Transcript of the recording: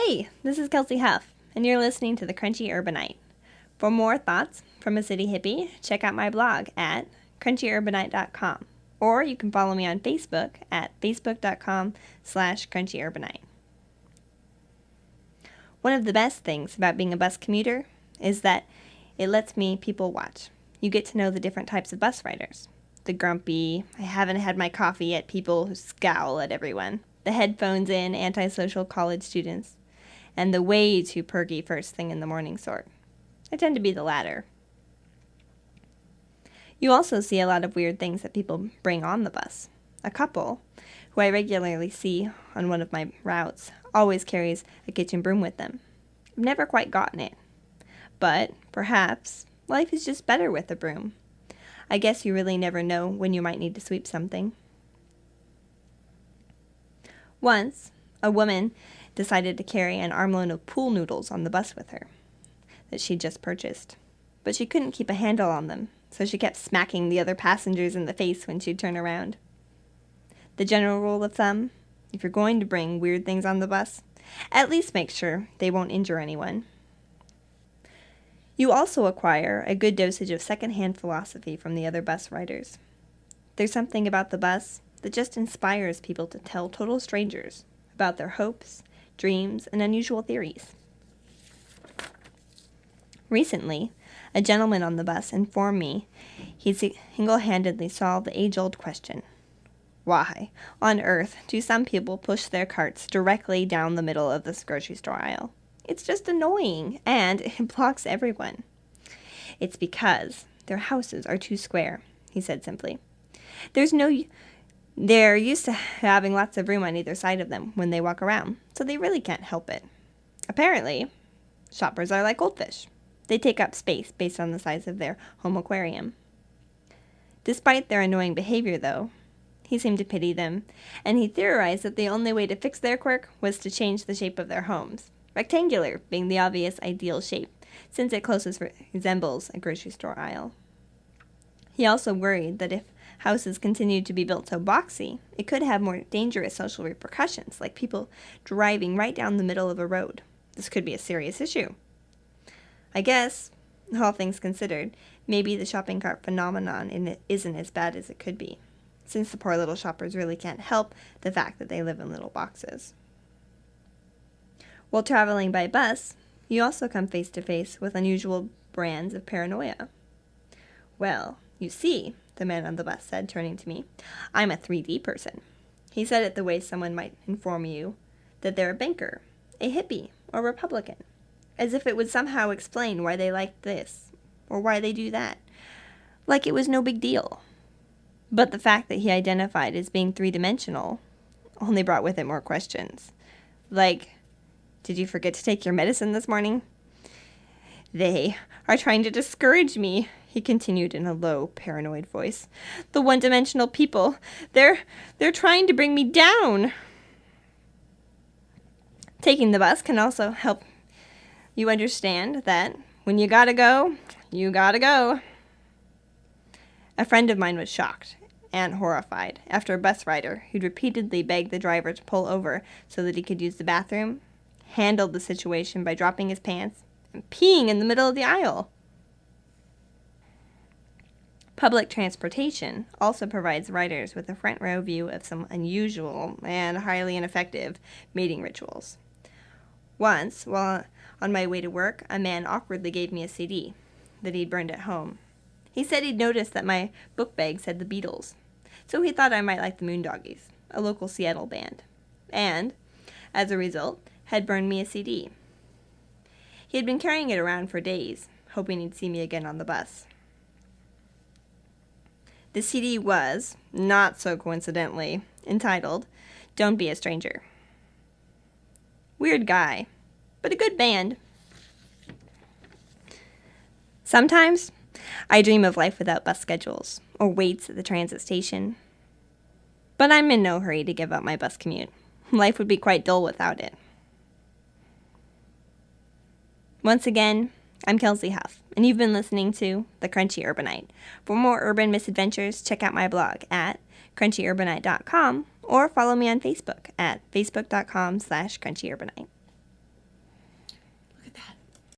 Hey, this is Kelsey Huff, and you're listening to the Crunchy Urbanite. For more thoughts from a city hippie, check out my blog at crunchyurbanite.com, or you can follow me on Facebook at facebook.com/crunchyurbanite. One of the best things about being a bus commuter is that it lets me people watch. You get to know the different types of bus riders. The grumpy, I haven't had my coffee yet people who scowl at everyone. The headphones in, antisocial college students. And the way too perky first thing in the morning sort. I tend to be the latter. You also see a lot of weird things that people bring on the bus. A couple, who I regularly see on one of my routes, always carries a kitchen broom with them. I've never quite gotten it. But, perhaps, life is just better with a broom. I guess you really never know when you might need to sweep something. Once, a woman decided to carry an armload of pool noodles on the bus with her that she'd just purchased. But she couldn't keep a handle on them, so she kept smacking the other passengers in the face when she'd turn around. The general rule of thumb, if you're going to bring weird things on the bus, at least make sure they won't injure anyone. You also acquire a good dosage of secondhand philosophy from the other bus riders. There's something about the bus that just inspires people to tell total strangers about their hopes, dreams, and unusual theories. Recently, a gentleman on the bus informed me he single-handedly solved the age-old question. Why on earth do some people push their carts directly down the middle of this grocery store aisle? It's just annoying, and it blocks everyone. It's because their houses are too square, he said simply. They're used to having lots of room on either side of them when they walk around, so they really can't help it. Apparently, shoppers are like goldfish. They take up space based on the size of their home aquarium. Despite their annoying behavior, though, he seemed to pity them, and he theorized that the only way to fix their quirk was to change the shape of their homes. Rectangular being the obvious ideal shape, since it closest resembles a grocery store aisle. He also worried that if houses continued to be built so boxy, it could have more dangerous social repercussions, like people driving right down the middle of a road. This could be a serious issue. I guess, all things considered, maybe the shopping cart phenomenon isn't as bad as it could be, since the poor little shoppers really can't help the fact that they live in little boxes. While traveling by bus, you also come face to face with unusual brands of paranoia. Well, you see, the man on the bus said, turning to me, I'm a 3D person. He said it the way someone might inform you that they're a banker, a hippie, or Republican, as if it would somehow explain why they like this, or why they do that, like it was no big deal. But the fact that he identified as being three-dimensional only brought with it more questions. Like, did you forget to take your medicine this morning? They are trying to discourage me, he continued in a low, paranoid voice. The one-dimensional people, they're trying to bring me down. Taking the bus can also help you understand that when you gotta go, you gotta go. A friend of mine was shocked and horrified after a bus rider who'd repeatedly begged the driver to pull over so that he could use the bathroom handled the situation by dropping his pants and peeing in the middle of the aisle. Public transportation also provides riders with a front row view of some unusual and highly ineffective mating rituals. Once, while on my way to work, a man awkwardly gave me a CD that he'd burned at home. He said he'd noticed that my book bag said the Beatles, so he thought I might like the Moondoggies, a local Seattle band, and, as a result, had burned me a CD. He had been carrying it around for days, hoping he'd see me again on the bus. The CD was, not so coincidentally, entitled, Don't Be a Stranger. Weird guy, but a good band. Sometimes, I dream of life without bus schedules, or waits at the transit station. But I'm in no hurry to give up my bus commute. Life would be quite dull without it. Once again, I'm Kelsey Huff, and you've been listening to The Crunchy Urbanite. For more urban misadventures, check out my blog at crunchyurbanite.com or follow me on Facebook at facebook.com/crunchyurbanite.